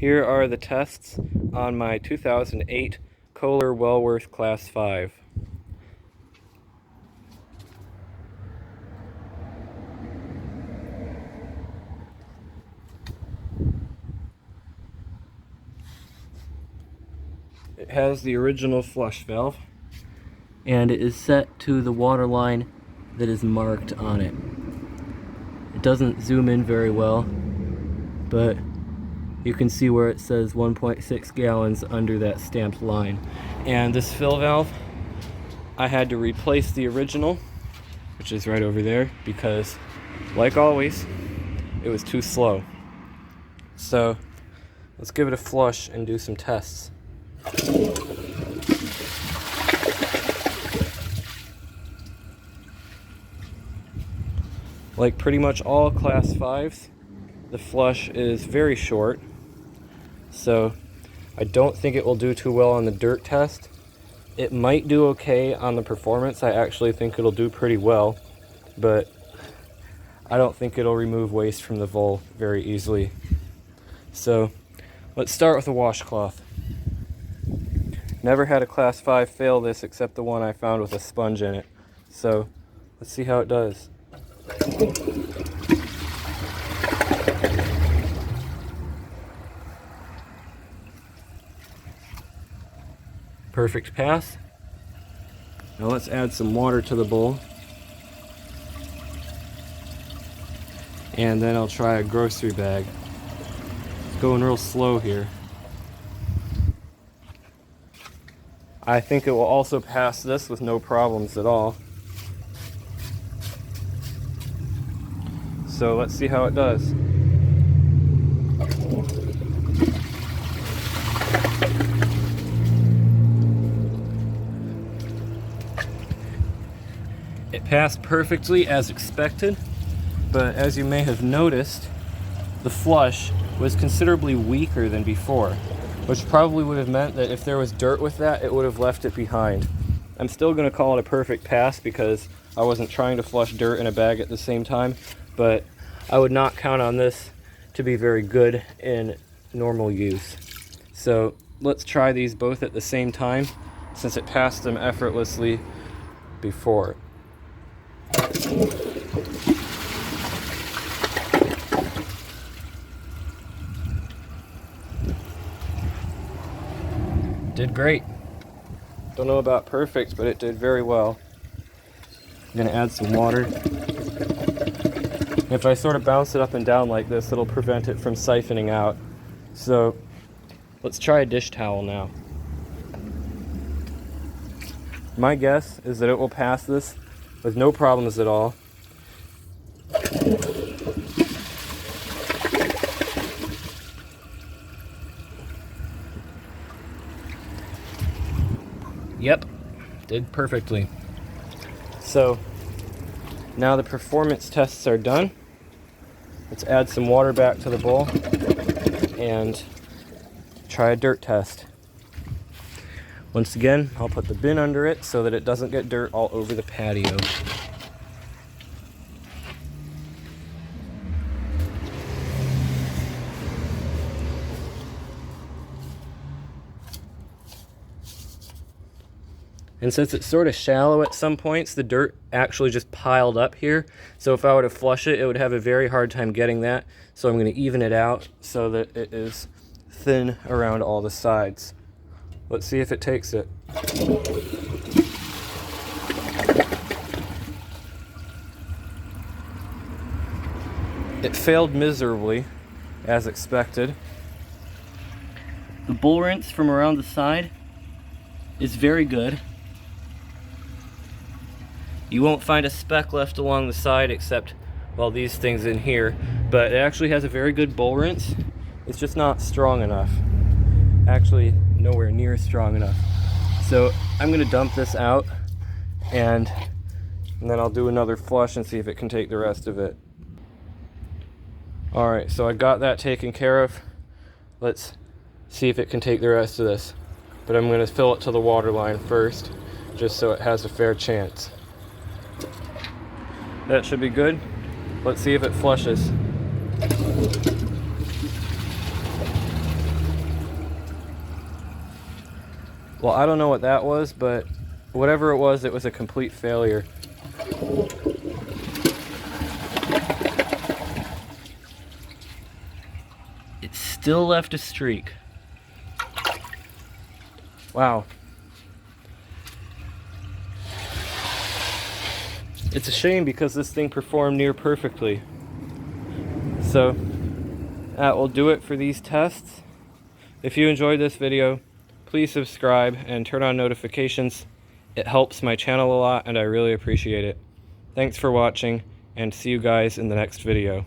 Here are the tests on my 2008 Kohler Wellworth Class 5. It has the original flush valve, and it is set to the water line that is marked on it. It doesn't zoom in very well, but you can see where it says 1.6 gallons under that stamped line. And this fill valve, I had to replace the original, which is right over there, because, like always, it was too slow. So let's give it a flush and do some tests. Like pretty much all Class 5s, the flush is very short, so I don't think it will do too well on the dirt test. It might do okay on the performance. I actually think it'll do pretty well, but I don't think it'll remove waste from the vole very easily. So let's start with a washcloth. Never had a Class 5 fail this except the one I found with a sponge in it. So let's see how it does. Perfect pass. Now let's add some water to the bowl. And then I'll try a grocery bag. It's going real slow here. I think it will also pass this with no problems at all. So let's see how it does. It passed perfectly as expected, but as you may have noticed, the flush was considerably weaker than before, which probably would have meant that if there was dirt with that, it would have left it behind. I'm still going to call it a perfect pass because I wasn't trying to flush dirt in a bag at the same time, but I would not count on this to be very good in normal use. So let's try these both at the same time since it passed them effortlessly before. Did great. Don't know about perfect, but it did very well. I'm gonna add some water. If I sort of bounce it up and down like this, it'll prevent it from siphoning out. So let's try a dish towel now. My guess is that it will pass this with no problems at all. Yep, did perfectly. So now the performance tests are done. Let's add some water back to the bowl and try a dirt test. Once again, I'll put the bin under it so that it doesn't get dirt all over the patio. And since it's sort of shallow at some points, the dirt actually just piled up here. So if I were to flush it, it would have a very hard time getting that. So I'm going to even it out so that it is thin around all the sides. Let's see if it takes it. It failed miserably, as expected. The bull rinse from around the side is very good. You won't find a speck left along the side except, well, these things in here, but it actually has a very good bull rinse. It's just not strong enough. Actually, nowhere near strong enough. So I'm gonna dump this out and then I'll do another flush and see if it can take the rest of it. All right, so I got that taken care of. Let's see if it can take the rest of this. But I'm gonna fill it to the water line first, just so it has a fair chance. That should be good. Let's see if it flushes. Well, I don't know what that was, but whatever it was a complete failure. It still left a streak. Wow. It's a shame because this thing performed near perfectly. So that will do it for these tests. If you enjoyed this video, please subscribe and turn on notifications. It helps my channel a lot and I really appreciate it. Thanks for watching and see you guys in the next video.